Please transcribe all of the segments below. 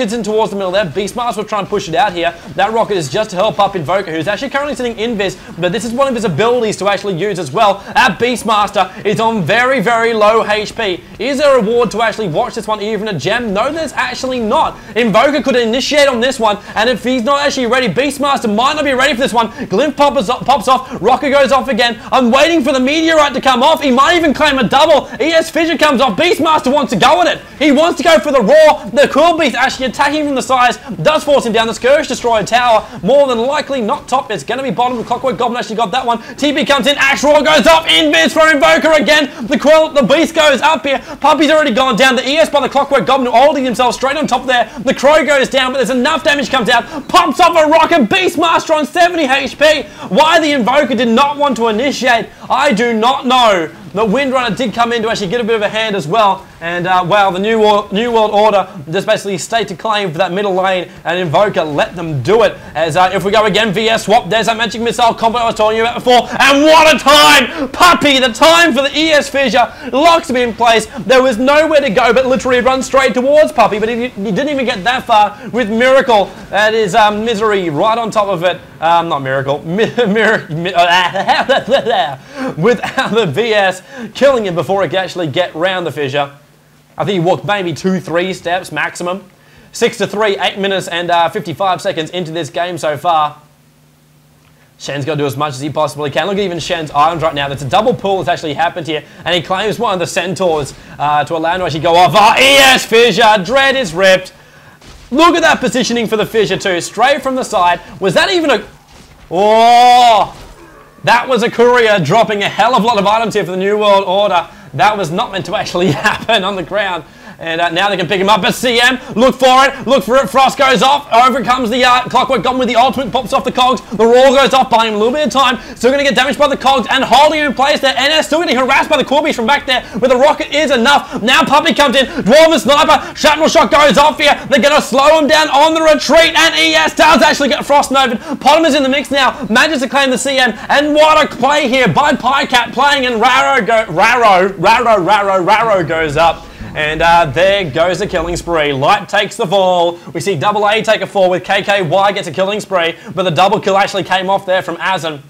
rockets in towards the middle there. Beastmaster will try and push it out here. That rocket is just to help up Invoker, who's actually currently sitting invis, but this is one of his abilities to actually use as well. Our Beastmaster is on very, very low HP. Is there a reward to actually watch this one, even a gem? No, there's actually not. Invoker could initiate on this one, and if he's not actually ready, Beastmaster might not be ready for this one. Glint pops off, rocket goes off again. I'm waiting for the meteorite to come off. He might even claim a double. ES Fissure comes off. Beastmaster wants to go at it. He wants to go for the raw. The Cool Beast actually attacking from the sides, does force him down. The Skirmish Destroyer tower, more than likely not top. It's going to be bottom. The Clockwork Goblin actually got that one. TP comes in. Axe Roar goes off. Invis for Invoker again. The Beast goes up here. Puppy's already gone down. The ES by the Clockwork Goblin holding himself straight on top there. The Crow goes down, but there's enough damage comes out. Pops off a rocket. Beastmaster on 70 HP. Why the Invoker did not want to initiate, I do not know. The Windrunner did come in to actually get a bit of a hand as well. And, wow, the New World Order just basically stayed to claim for that middle lane, and Invoker let them do it. As if we go again, VS swap, there's that Magic Missile combo I was telling you about before. And what a time! Puppy, the time for the ES Fissure. Locks him in place. There was nowhere to go but literally run straight towards Puppy, but he didn't even get that far with Miracle. That is Misery right on top of it. Not Miracle. Without the VS killing him before it could actually get round the fissure. I think he walked maybe 2-3 steps maximum. 6-3, 8 minutes and 55 seconds into this game so far. Shen's got to do as much as he possibly can. Look at even Shen's items right now. That's a double pull that's actually happened here. And he claims one of the Centaurs to allow him to actually go off. Oh, ES Fissure. Dread is ripped. Look at that positioning for the Fissure too. Straight from the side. Was that even a... Oh! That was a courier dropping a hell of a lot of items here for the New World Order. That was not meant to actually happen on the ground. And now they can pick him up. But CM, look for it. Frost goes off. Over comes the Clockwork Goblin with the ultimate, pops off the cogs. The Roar goes off, buying him a little bit of time. Still going to get damaged by the cogs and holding him in place there. NS still getting harassed by the Cool Beast from back there, but the rocket is enough. Now Puppy comes in. Dwarven Sniper. Shrapnel Shot goes off here. They're going to slow him down on the retreat. And ES does actually get Frost Novid. Potom is in the mix now. Manages to claim the CM. And what a play here by Pycat playing, and Raro goes up. And there goes the killing spree. Light takes the fall. We see Double A take a fall with KKY gets a killing spree, but the double kill actually came off there from Azen.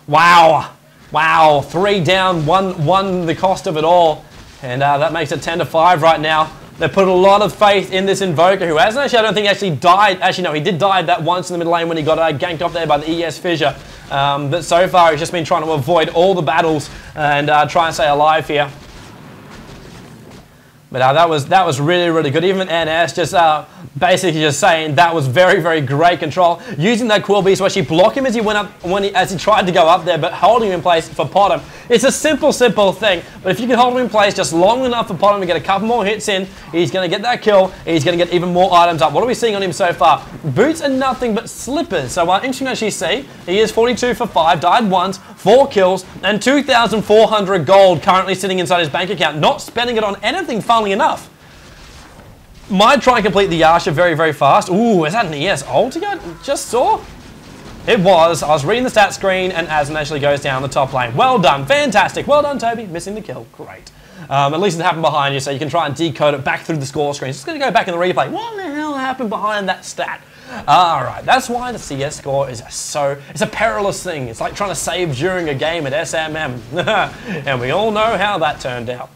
Wow. Wow. 3 down, one the cost of it all. And that makes it 10-5 right now. They put a lot of faith in this Invoker, who hasn't actually, I don't think, actually died. Actually, no, he did die that once in the middle lane when he got ganked off there by the ES Fissure. But so far, he's just been trying to avoid all the battles and try and stay alive here. But that was really, really good. Even NS just basically just saying that was very, very great control. Using that Quill Beast to actually block him as he went up, as he tried to go up there, but holding him in place for Potom. It's a simple thing. But if you can hold him in place just long enough for Potom to get a couple more hits in, he's going to get that kill. He's going to get even more items up. What are we seeing on him so far? Boots are nothing but slippers. So interesting to actually see. He is 42 for 5, died once, 4 kills, and 2,400 gold currently sitting inside his bank account. Not spending it on anything, funnily enough. Might try and complete the Yasha very, very fast. Ooh, is that an ES ult he just saw? It was. I was reading the stat screen, and Azen actually goes down the top lane. Well done. Fantastic. Well done, Toby. Missing the kill. Great. At least it happened behind you, so you can try and decode it back through the score screen. It's going to go back in the replay. What the hell happened behind that stat? Alright, that's why the CS score is it's a perilous thing. It's like trying to save during a game at SMM. And we all know how that turned out.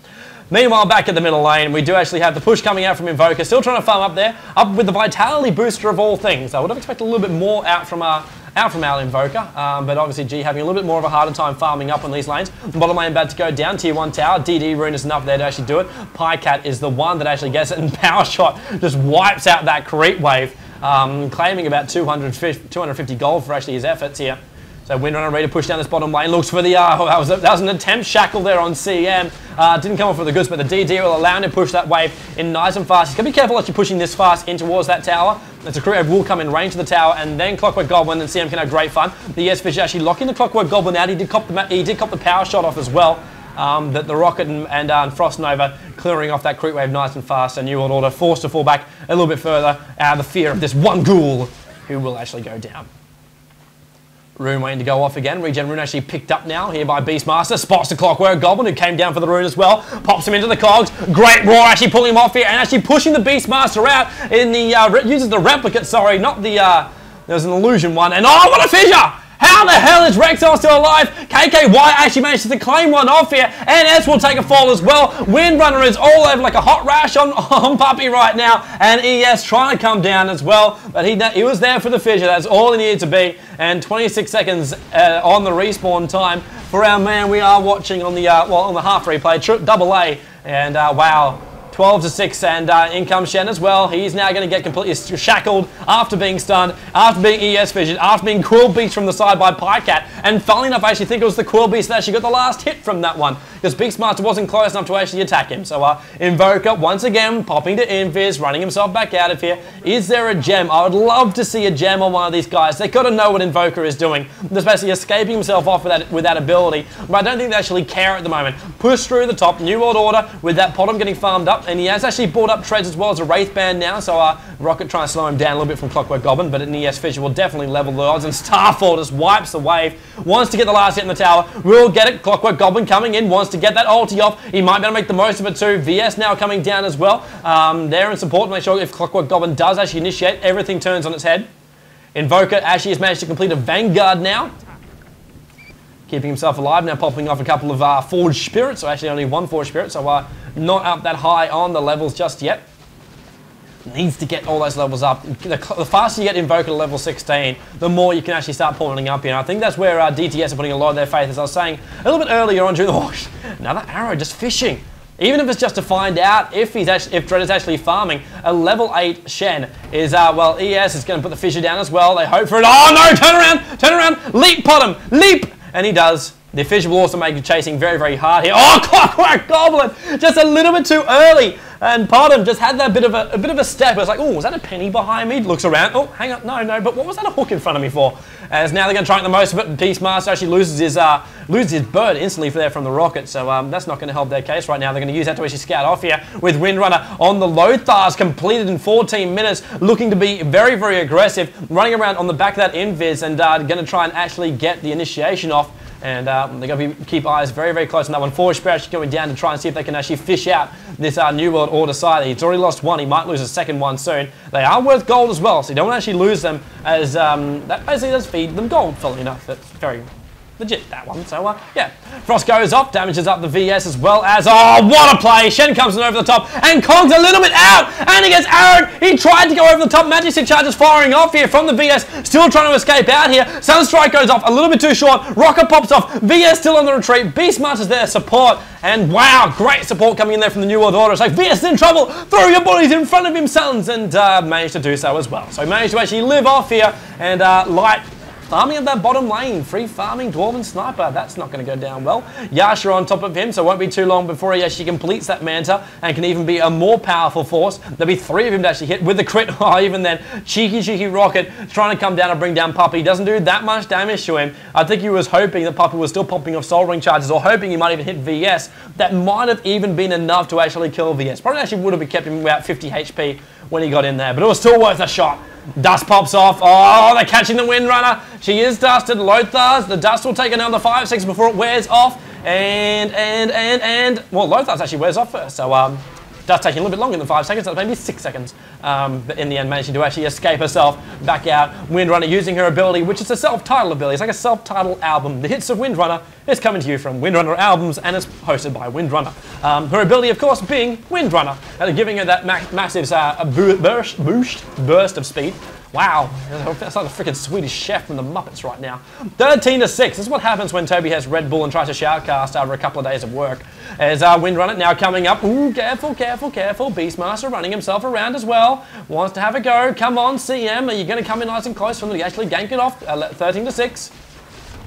Meanwhile, back at the middle lane, we do actually have the push coming out from Invoker, still trying to farm up there, up with the Vitality booster of all things. I would have expected a little bit more out from our Invoker, but obviously G having a little bit more of a harder time farming up on these lanes. Bottom lane about to go down, tier 1 tower, DD rune is enough there to actually do it. Pycat is the one that actually gets it, and Power Shot just wipes out that creep wave, claiming about 250 gold for actually his efforts here. So Windrunner ready to push down this bottom lane, looks for the, that was an attempt shackle there on CM. Didn't come off with the goods, but the DD will allow him to push that wave in nice and fast. He's going to be careful actually pushing this fast in towards that tower. As a crew wave will come in range of the tower, and then Clockwork Goblin and CM can have great fun. The ES Fissure actually locking the Clockwork Goblin out. He did cop the Power Shot off as well. That the Rocket and Frost Nova clearing off that creep wave nice and fast, and New World Order forced to fall back a little bit further out of the fear of this one ghoul who will actually go down. Rune waiting to go off again. Regen Rune actually picked up now here by Beastmaster. Spots the Clockwork Goblin who came down for the Rune as well. Pops him into the cogs. Great Roar actually pulling him off here and actually pushing the Beastmaster out in the, uses the replicate, sorry, not the, there's an illusion one. And oh, what a fissure! How the hell is Rexel still alive? KKY actually managed to claim one off here, and S will take a fall as well. Windrunner is all over like a hot rash on Puppy right now, and ES trying to come down as well, but he was there for the fissure. That's all he needed to be, and 26 seconds on the respawn time for our man. We are watching on the on the half replay, double A, and wow. 12-6, and in comes Shen as well. He's now going to get completely shackled after being stunned, after being ES fissured, after being Quill Beast from the side by Pycat. And funnily enough, I actually think it was the Quill Beast that actually got the last hit from that one, because Beastmaster wasn't close enough to actually attack him. So Invoker, once again, popping to Invis, running himself back out of here. Is there a gem? I would love to see a gem on one of these guys. They got to know what Invoker is doing. Just basically escaping himself off with that ability. But I don't think they actually care at the moment. Push through the top, New World Order, with that Potom getting farmed up. And he has actually brought up Treads as well as a Wraith Band now, so Rocket trying to slow him down a little bit from Clockwork Goblin, but an ES Fissure will definitely level the odds, and Starfall just wipes the wave, wants to get the last hit in the tower, will get it. Clockwork Goblin coming in, wants to get that ulti off, he might be able to make the most of it too. VS now coming down as well, there in support to make sure if Clockwork Goblin does actually initiate, everything turns on its head. Invoker actually has managed to complete a Vanguard now, keeping himself alive, now popping off a couple of Forged Spirits, so actually only one Forged Spirit, so not up that high on the levels just yet. Needs to get all those levels up. The faster you get Invoker to level 16, the more you can actually start pulling up here. And I think that's where DTS are putting a lot of their faith, as I was saying a little bit earlier on during the another arrow just fishing. Even if it's just to find out if Dread is actually farming, a level 8 Shen is, well, ES is going to put the fissure down as well. They hope for it. Oh no, turn around, leap Potom, leap! And he does. The fissure will also make chasing very, very hard here. Oh, Clockwork Goblin! Just a little bit too early. And Potom just had that bit of a step. It was like, oh, was that a penny behind me? Looks around. Oh, hang on. No. But what was that a hook in front of me for? As now they're going to try and make the most of it. Beastmaster actually loses his bird instantly from the rocket. So that's not going to help their case right now. They're going to use that to actually scout off here with Windrunner on the Lothars, completed in 14 minutes, looking to be very, very aggressive, running around on the back of that Invis and going to try and actually get the initiation off. And they're going to keep eyes very, very close on that one. Forged Spirit actually going down to try and see if they can actually fish out this New World Order side. He's already lost one. He might lose a second one soon. They are worth gold as well, so you don't actually lose them, as that basically does feed them gold, funnily enough. That's very legit, that one. So, yeah. Frost goes off, damages up the VS as well as... Oh, what a play! Shen comes in over the top, and Kong's a little bit out, and he gets arrowed. He tried to go over the top. Magic Stick charges firing off here from the VS, still trying to escape out here. Sunstrike goes off, a little bit too short. Rocket pops off. VS still on the retreat. Beastmaster's there, support, and wow, great support coming in there from the New World Order. It's like, VS is in trouble. Throw your bodies in front of him, sons, and managed to do so as well. So he managed to actually live off here, and Light... farming of that bottom lane, free farming Dwarven Sniper, that's not going to go down well. Yasha on top of him, so it won't be too long before he actually completes that Manta and can even be a more powerful force. There'll be 3 of him to actually hit with the crit. Oh, even then, cheeky Rocket trying to come down and bring down Puppy. Doesn't do that much damage to him. I think he was hoping that Puppy was still popping off Soul Ring charges, or hoping he might even hit VS. That might have even been enough to actually kill VS. Probably actually would have kept him about 50 HP when he got in there, but it was still worth a shot. Dust pops off. Oh, they're catching the Windrunner. She is dusted. Lothars. The dust will take another 5 seconds before it wears off. Well, Lothars actually wears off first. So, dust taking a little bit longer than 5 seconds. That's maybe 6 seconds. But in the end, managing to actually escape herself back out. Windrunner using her ability, which is a self-titled ability. It's like a self-titled album. The hits of Windrunner is coming to you from Windrunner Albums, and it's hosted by Windrunner. Her ability, of course, being Windrunner, and giving her that massive burst of speed. Wow, that's like the freaking Swedish chef from the Muppets right now. 13-6. This is what happens when Tobi has Red Bull and tries to shoutcast over a couple of days of work. As Windrunner now coming up. Ooh, careful. Beastmaster running himself around as well. Wants to have a go. Come on, CM. Are you going to come in nice and close from the actually gank it off? 13-6.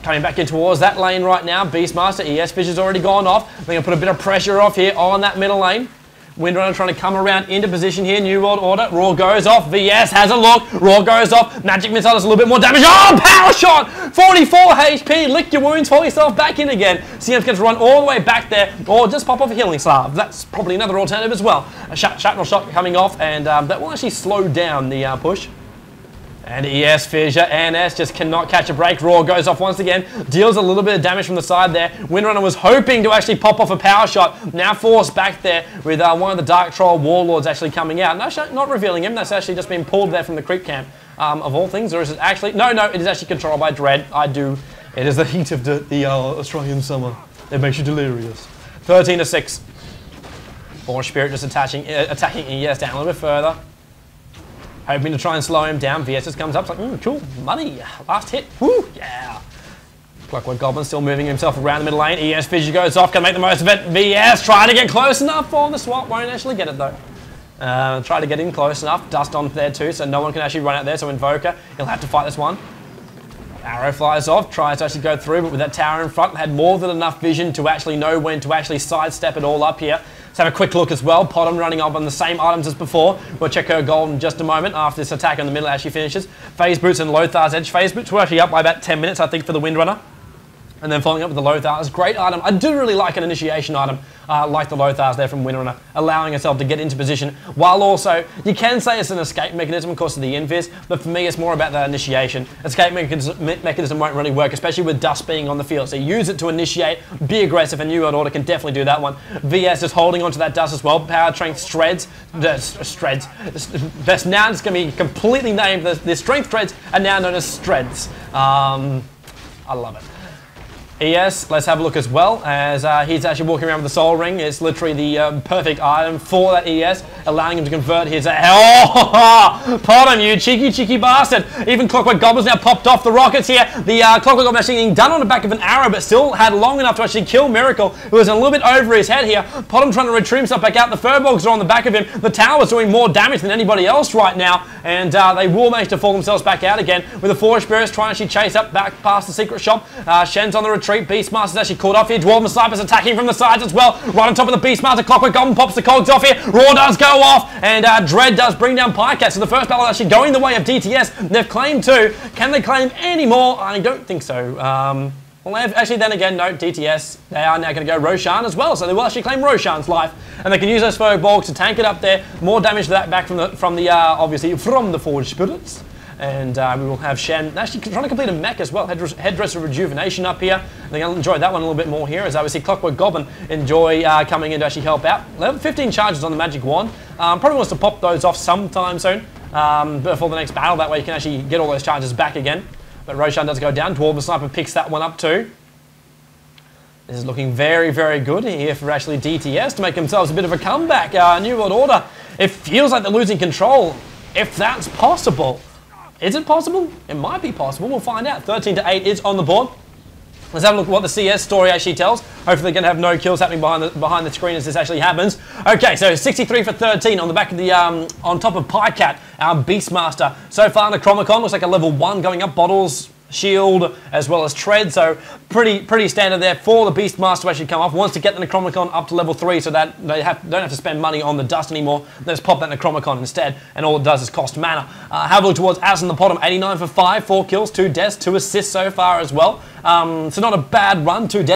Coming back in towards that lane right now. Beastmaster, ES Fissure's already gone off. They're going to put a bit of pressure off here on that middle lane. Windrunner trying to come around into position here. New World Order. Roar goes off. VS has a look. Roar goes off. Magic Missile does a little bit more damage. Oh, power shot! 44 HP. Lick your wounds. Pull yourself back in again. CM's going to run all the way back there, or just pop off a Healing Salve. That's probably another alternative as well. A shrapnel shot coming off, and that will actually slow down the push. And ES Fissure, NS just cannot catch a break. Raw goes off once again, deals a little bit of damage from the side there. Windrunner was hoping to actually pop off a power shot, now forced back there with one of the Dark Troll Warlords actually coming out. No, not revealing him, that's actually just been pulled there from the creep camp of all things. Or is it actually, no, it is actually controlled by Dread. It is the heat of the Australian summer. It makes you delirious. 13-6. Force Spirit just attacking ES down a little bit further. Hoping to try and slow him down. VS just comes up. It's like, cool, money. Last hit. Woo, yeah. Clockwork Goblin still moving himself around the middle lane. ES Fissure goes off. Can make the most of it. VS trying to get close enough for the swap. Won't actually get it though. Try to get in close enough. Dust on there too, so no one can actually run out there. So Invoker, he'll have to fight this one. Arrow flies off, tries to actually go through, but with that tower in front, had more than enough vision to actually know when to actually sidestep it all up here. Let's have a quick look as well. Potom running up on the same items as before. We'll check her gold in just a moment after this attack in the middle actually finishes. Phase Boots and Lothar's Edge. Phase Boots were actually up by about 10 minutes, I think, for the Windrunner. And then following up with the Lothar's. Great item. I do really like an initiation item like the Lothar's there from Windrunner, allowing herself to get into position, while also, you can say it's an escape mechanism, of course, of the Invis, but for me, it's more about the initiation. Escape mechanism won't really work, especially with Dust being on the field. So use it to initiate, be aggressive, and New World Order can definitely do that one. VS is holding onto that Dust as well. Power Strength Shreds. That's now it's going to be completely named. The Strength Threads are now known as Shreds. I love it. ES, let's have a look as well, as he's actually walking around with the Soul Ring. It's literally the perfect item for that ES, allowing him to convert his... Oh, Potom, you cheeky bastard. Even Clockwork Goblin's now popped off the rockets here. The Clockwork Goblin actually getting done on the back of an arrow, but still had long enough to actually kill Miracle, who was a little bit over his head here. Potom trying to retrieve himself back out. The Furbolgs are on the back of him. The tower's doing more damage than anybody else right now, and they will manage to fall themselves back out again, with the Force Spirits trying to actually chase up back past the secret shop. Shen's on the retreat. Beastmaster's actually caught off here. Dwarven Snipers attacking from the sides as well. Right on top of the Beastmaster. Clockwork Goblin pops the cogs off here. Raw does go off, and Dread does bring down Pycat. So the first battle actually going the way of DTS. They've claimed 2. Can they claim any more? I don't think so. Well, actually, then again, no, DTS, they are now going to go Roshan as well, so they will actually claim Roshan's life, and they can use those Furbolgs to tank it up there. More damage to that back obviously, from the Forged Spirits. And we will have Shen actually trying to complete a mech as well. Headdress of Rejuvenation up here. They're going to enjoy that one a little bit more here, as obviously Clockwork Goblin enjoy coming in to actually help out. Level 15 charges on the Magic Wand. Probably wants to pop those off sometime soon before the next battle. That way you can actually get all those charges back again. But Roshan does go down. Dwarven Sniper picks that one up too. This is looking very, very good here for actually DTS to make themselves a bit of a comeback. New World Order, it feels like they're losing control, if that's possible. Is it possible? It might be possible. We'll find out. 13-8 is on the board. Let's have a look at what the CS story actually tells. Hopefully they're going to have no kills happening behind the screen as this actually happens. Okay, so 63 for 13 on the back of the, on top of Pycat, our Beastmaster. So far, Necromicon looks like a level 1 going up. Bottles, shield, as well as tread. So pretty standard there for the Beastmaster to actually come off. Wants to get the Necromicon up to level 3 so that they don't have to spend money on the dust anymore. Let's pop that Necromicon instead, and all it does is cost mana. Have a look towards As in the bottom, 89 for 5, 4 kills, 2 deaths, 2 assists so far as well. So not a bad run, 2 deaths.